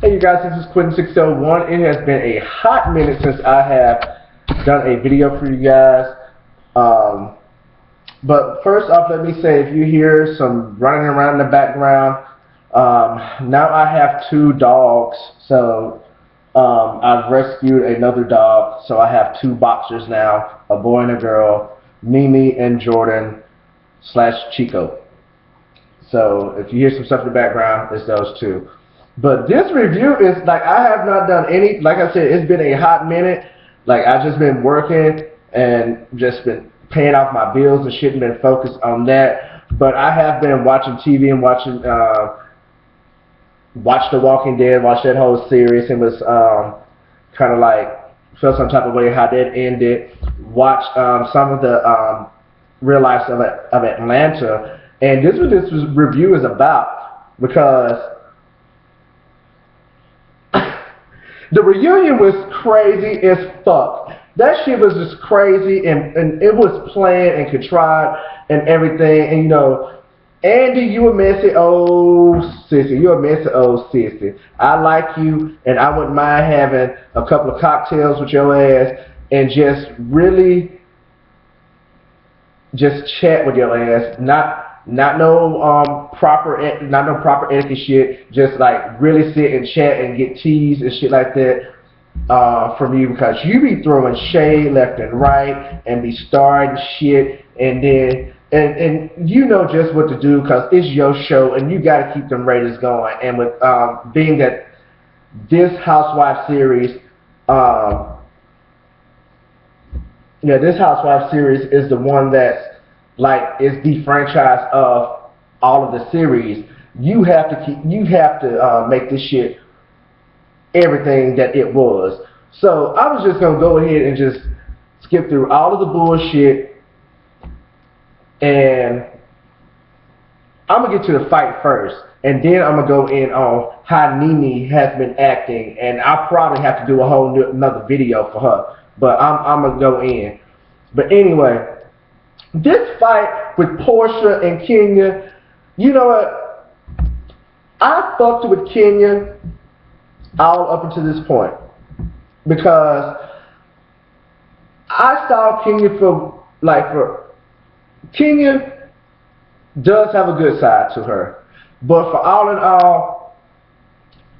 Hey you guys, this is Quentin601. It has been a hot minute since I have done a video for you guys. But first off, let me say, if you hear some running around in the background, now I have 2 dogs. So I've rescued another dog. So I have 2 boxers now, a boy and a girl, Mimi and Jordan / Chico. So if you hear some stuff in the background, it's those 2. But this review is like, I have not done any, like I said, it's been a hot minute. Like I've just been working and just been paying off my bills and shit and been focused on that. But I have been watching TV and watching, watched The Walking Dead, watched that whole series, and was kind of like, felt some type of way how that ended. Watched some of the real life of Atlanta. And this is what this review is about, because the reunion was crazy as fuck. That shit was just crazy, and it was planned and contrived and everything. And you know, Andy, you a messy old sissy. You a messy old sissy. I like you, and I wouldn't mind having a couple of cocktails with your ass and just really just chat with your ass. Not no proper etiquette shit. Just like really sit and chat and get teased and shit like that from you, because you be throwing shade left and right and be starting shit, and then and you know just what to do, because it's your show and you got to keep them ratings going. And with being that this Housewife series, this Housewife series is the one that's like is the franchise of all of the series. You have to make this shit everything that it was. So I was just gonna go ahead and just skip through all of the bullshit, and I'm gonna get to the fight first, and then I'm gonna go in on how NeNe has been acting, and I'll probably have to do a whole another video for her, but I'm gonna go in. But anyway, this fight with Porsha and Kenya, you know what? I fucked with Kenya all up until this point, because I saw Kenya Kenya does have a good side to her, but for all in all,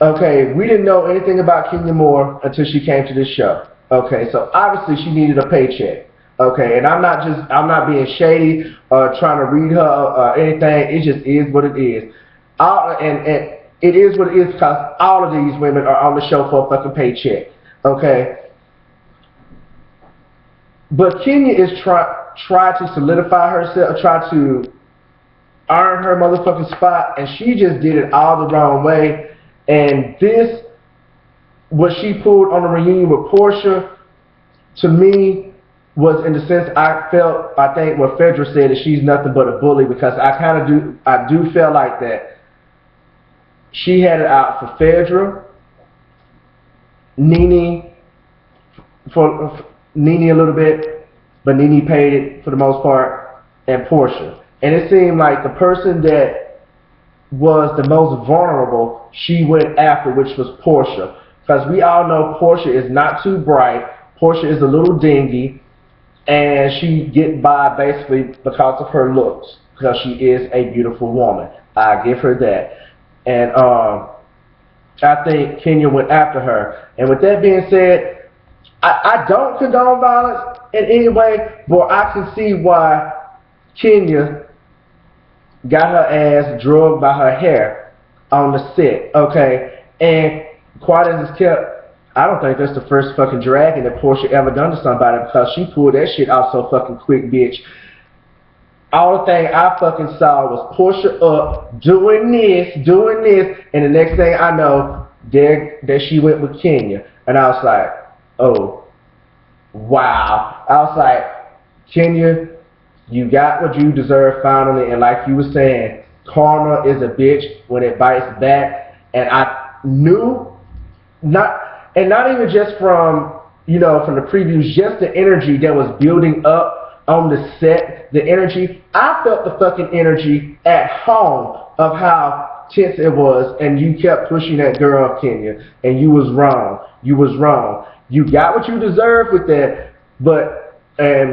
okay, we didn't know anything about Kenya Moore until she came to this show. Okay, so obviously she needed a paycheck. Okay, and I'm not being shady or trying to read her or anything. It just is what it is. And it is what it is, because all of these women are on the show for a fucking paycheck. Okay, but Kenya is try to solidify herself, try to earn her motherfucking spot, and she just did it all the wrong way. And this, what she pulled on the reunion with Porsha, to me, was in the sense I think what Pheadra said, is she's nothing but a bully, because I do feel like that she had it out for Pheadra, NeNe, for NeNe a little bit, but NeNe paid it for the most part, and Porsha. And it seemed like the person that was the most vulnerable, she went after, which was Porsha. Because we all know Porsha is not too bright. Porsha is a little dingy. And she get by basically because of her looks, because she is a beautiful woman. I give her that. And I think Kenya went after her. And with that being said, I don't condone violence in any way, but I can see why Kenya got her ass drugged by her hair on the set. Okay, and quite as it's kept, I don't think that's the first fucking dragging that Porsha ever done to somebody, because she pulled that shit out so fucking quick, bitch. All the thing I fucking saw was Porsha up, doing this, and the next thing I know, there she went with Kenya. And I was like, oh, wow. I was like, Kenya, you got what you deserve finally, and like you were saying, karma is a bitch when it bites back. And I knew, not even just from, from the previews, just the energy that was building up on the set, the energy. I felt the fucking energy at home of how tense it was, and you kept pushing that girl, Kenya, and you was wrong. You was wrong. You got what you deserved with that, but I'll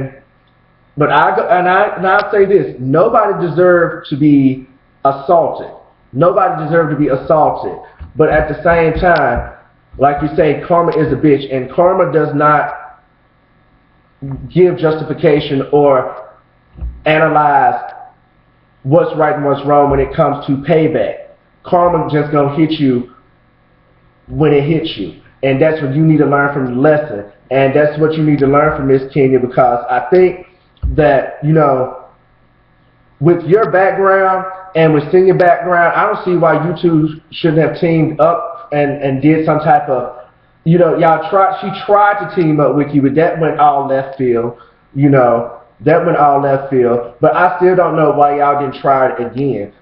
say this: nobody deserved to be assaulted. Nobody deserved to be assaulted. But at the same time, like you say, karma is a bitch, and karma does not give justification or analyze what's right and what's wrong when it comes to payback. Karma just gonna hit you when it hits you, and that's what you need to learn from the lesson, and that's what you need to learn from Miss Kenya, because I think that, you know, with your background and with senior background, I don't see why you two shouldn't have teamed up and did some type of, you know, she tried to team up with you, but that went all left field, you know. That went all left field, but I still don't know why y'all didn't try it again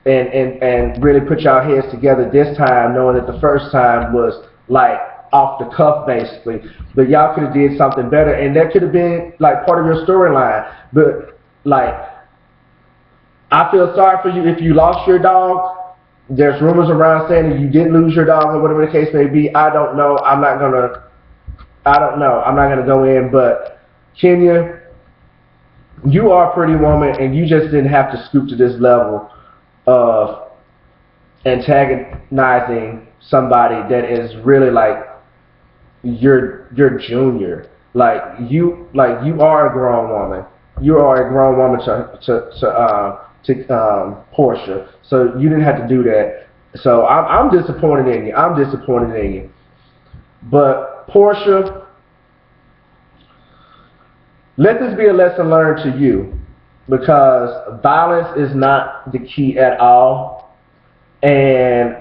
and really put y'all heads together this time, knowing that the first time was like off the cuff basically. But y'all could have did something better, and that could have been like part of your storyline. But like, I feel sorry for you if you lost your dog. There's rumors around saying that you didn't lose your dog or whatever the case may be. I don't know. I'm not gonna go in, but Kenya, you are a pretty woman, and you just didn't have to scoop to this level of antagonizing somebody that is really like your junior. Like you are a grown woman. You are a grown woman to Porsha. So you didn't have to do that. So I'm disappointed in you. I'm disappointed in you. But Porsha, let this be a lesson learned to you, because violence is not the key at all. And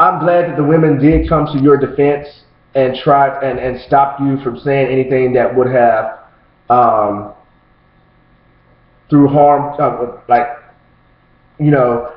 I'm glad that the women did come to your defense and try and stop you from saying anything that would have through harm, like, you know,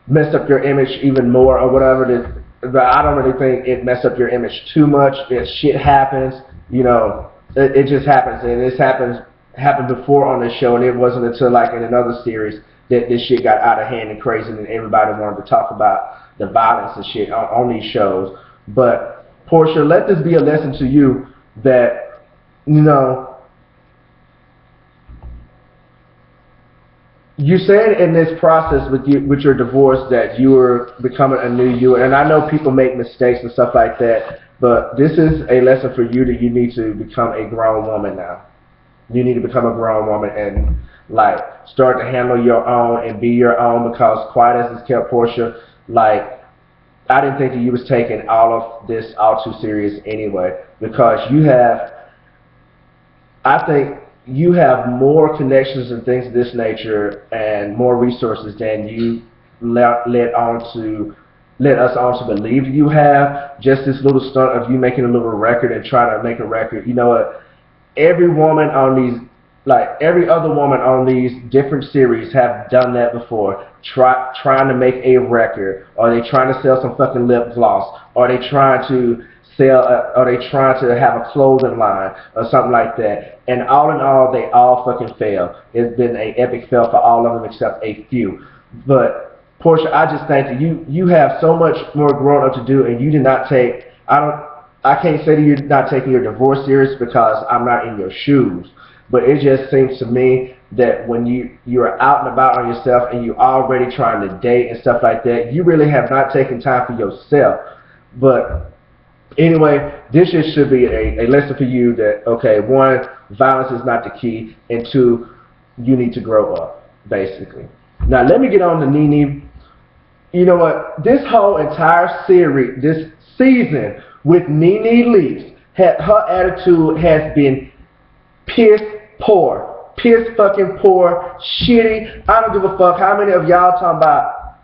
messed up your image even more or whatever. But I don't really think it messed up your image too much. Shit happens, you know. It just happens, and this happened before on this show, and it wasn't until like in another series that this shit got out of hand and crazy, and everybody wanted to talk about the violence and shit on these shows. But Porsha, let this be a lesson to you that, you know, you said in this process with your divorce that you were becoming a new you, and I know people make mistakes and stuff like that, but this is a lesson for you that you need to become a grown woman now. You need to become a grown woman and like start to handle your own and be your own, because quiet as it's kept, Porsha, like, I didn't think that you was taking all of this all too serious anyway, because you have, I think you have more connections and things of this nature and more resources than you let us on to believe you have. Just this little stunt of you making a little record and trying to make a record. You know what? Every woman on these, like every other woman on these different series have done that before. Trying to make a record, or they trying to sell some fucking lip gloss, or they trying to sell, or they trying to have a clothing line or something like that. And all in all, they all fucking fail. It's been an epic fail for all of them except a few. But Porsha, I just think that you have so much more growing up to do, and you did not take. I can't say that you're not taking your divorce serious because I'm not in your shoes. But it just seems to me that when you're out and about on yourself and you're already trying to date and stuff like that, you really have not taken time for yourself. But anyway, this just should be a lesson for you that, okay, one, violence is not the key, and two, you need to grow up, basically. Now, let me get on to NeNe. You know what? This whole entire series, this season with NeNe Leakes, her attitude has been piss poor. Piss fucking poor, shitty. I don't give a fuck how many of y'all talking about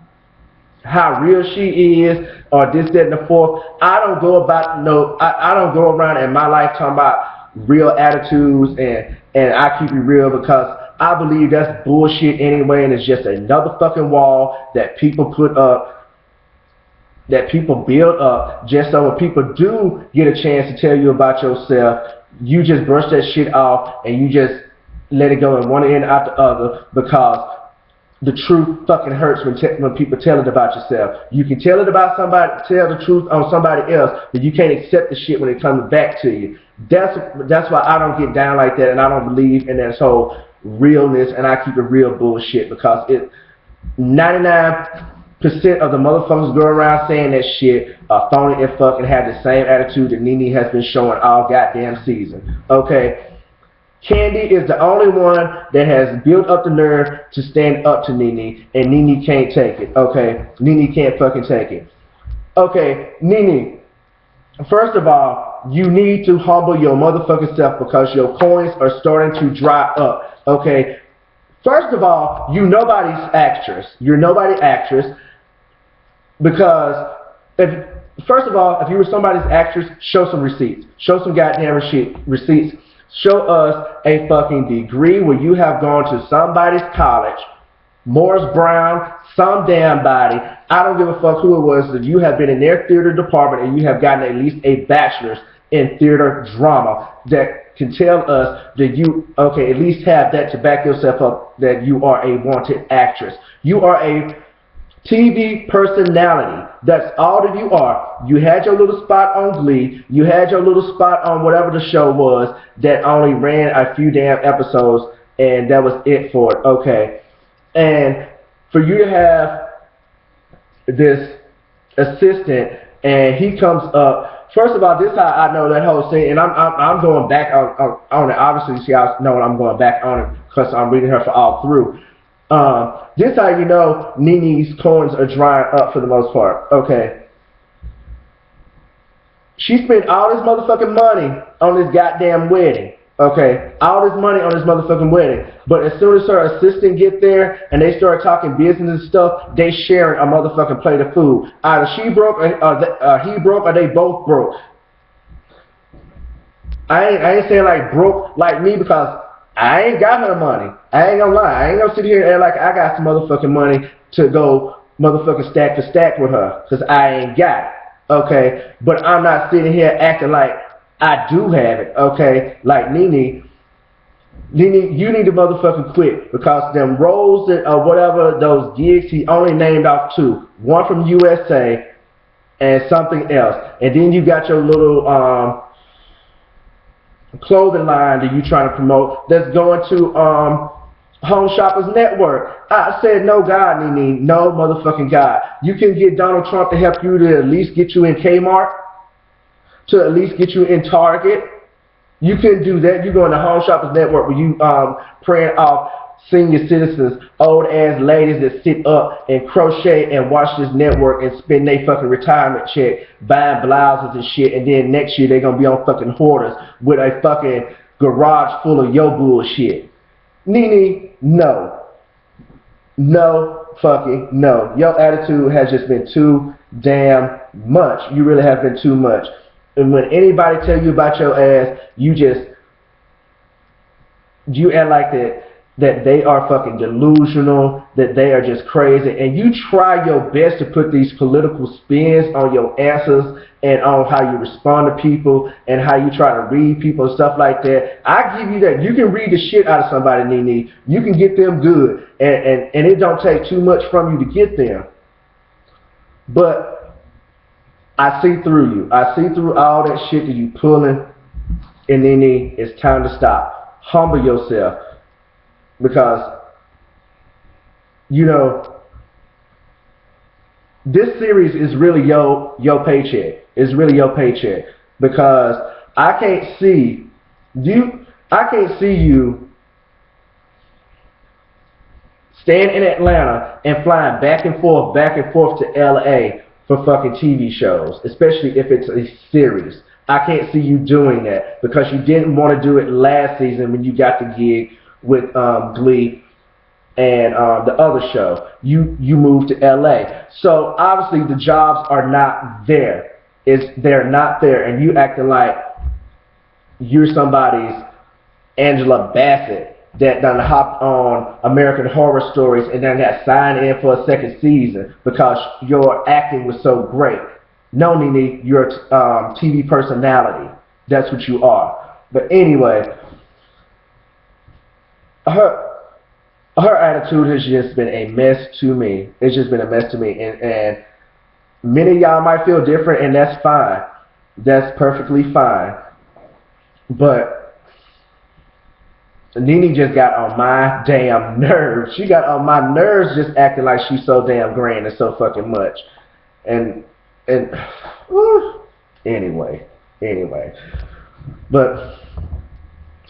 how real she is, or this, that, and the fourth. I don't go around in my life talking about real attitudes and I keep it real, because I believe that's bullshit anyway, and it's just another fucking wall that people put up, that people build up, just so when people do get a chance to tell you about yourself, you just brush that shit off and you just let it go in one end out the other, because the truth fucking hurts when people tell it about yourself. You can tell it about somebody, tell the truth on somebody else, but you can't accept the shit when it comes back to you. That's why I don't get down like that, and I don't believe in this whole realness, and I keep it real bullshit, because 99% of the motherfuckers go around saying that shit are phony and fucking have the same attitude that NeNe has been showing all goddamn season. Okay? Kandi is the only one that has built up the nerve to stand up to NeNe, and NeNe can't take it. Okay? NeNe can't fucking take it. Okay, NeNe, first of all, you need to humble your motherfucking self, because your coins are starting to dry up. Okay? First of all, you nobody's actress. You're nobody's actress, because first of all, if you were somebody's actress, show some receipts. Show some goddamn receipts. Show us a fucking degree where you have gone to somebody's college, Morris Brown, some damn body. I don't give a fuck who it was, that you have been in their theater department and you have gotten at least a bachelor's in theater drama that can tell us that you, okay, at least have that to back yourself up, that you are a wanted actress. You are a TV personality. That's all that you are. You had your little spot on Glee. You had your little spot on whatever the show was that only ran a few damn episodes, and that was it for it. Okay. And for you to have this assistant, and he comes up. First of all, this is how I know that whole scene, and I'm going back on it. Obviously, see, I know I'm going back on it because I'm reading her for all through. This is how you know NeNe's coins are drying up for the most part. Okay. She spent all this motherfucking money on this goddamn wedding. Okay. All this money on this motherfucking wedding. But as soon as her assistant get there and they start talking business and stuff, they sharing a motherfucking plate of food. Either she broke or he broke, or they both broke. I ain't saying like broke like me, because I ain't got her money. I ain't gonna lie. I ain't gonna sit here and act like I got some motherfucking money to go motherfucking stack to stack with her, because I ain't got it. Okay? But I'm not sitting here acting like I do have it. Okay? Like NeNe, you need to motherfucking quit, because them roles that, or whatever, those gigs, he only named off two. One from USA and something else. And then you got your little clothing line that you trying to promote that's going to Home Shoppers Network. I said no God, NeNe, no motherfucking God. You can get Donald Trump to help you to at least get you in Kmart, to at least get you in Target. You can do that. You go in the Home Shoppers Network where you praying off senior citizens, old ass ladies that sit up and crochet and watch this network and spend their fucking retirement check buying blouses and shit, and then next year they're gonna be on fucking Hoarders with a fucking garage full of your bullshit. NeNe, no. No fucking no. Your attitude has just been too damn much. You really have been too much. And when anybody tell you about your ass, you act like that they are fucking delusional, that they are just crazy, and you try your best to put these political spins on your answers and on how you respond to people and how you try to read people and stuff like that. I give you that. You can read the shit out of somebody, NeNe. You can get them good, and it don't take too much from you to get them. But I see through you. I see through all that shit that you pulling, and NeNe, it's time to stop. Humble yourself. Because, you know, this series is really your paycheck. It's really your paycheck. Because I can't see you staying in Atlanta and flying back and forth to LA for fucking TV shows, especially if it's a series. I can't see you doing that, because you didn't want to do it last season when you got the gig with Glee and the other show. You moved to LA. So obviously the jobs are not there. They're not there, and you acting like you're somebody's Angela Bassett that done hopped on American Horror Stories and then got signed in for a second season because your acting was so great. No, NeNe, you're a TV personality. That's what you are. But anyway, her attitude has just been a mess to me. It's just been a mess to me, and many of y'all might feel different, and that's fine. That's perfectly fine. But NeNe just got on my damn nerves. She got on my nerves just acting like she's so damn grand and so fucking much. And anyway. But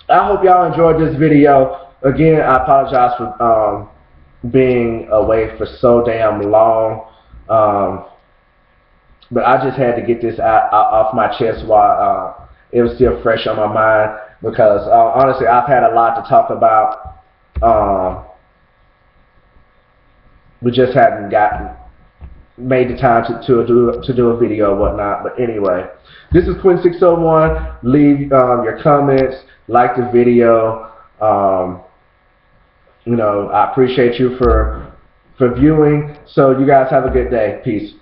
I hope y'all enjoyed this video. Again, I apologize for being away for so damn long. But I just had to get this off my chest while it was still fresh on my mind, because honestly, I've had a lot to talk about. We just haven't made the time to do a video or whatnot. But anyway, this is Quinn601. Leave your comments, like the video. You know, I appreciate you for viewing. So you guys have a good day. Peace.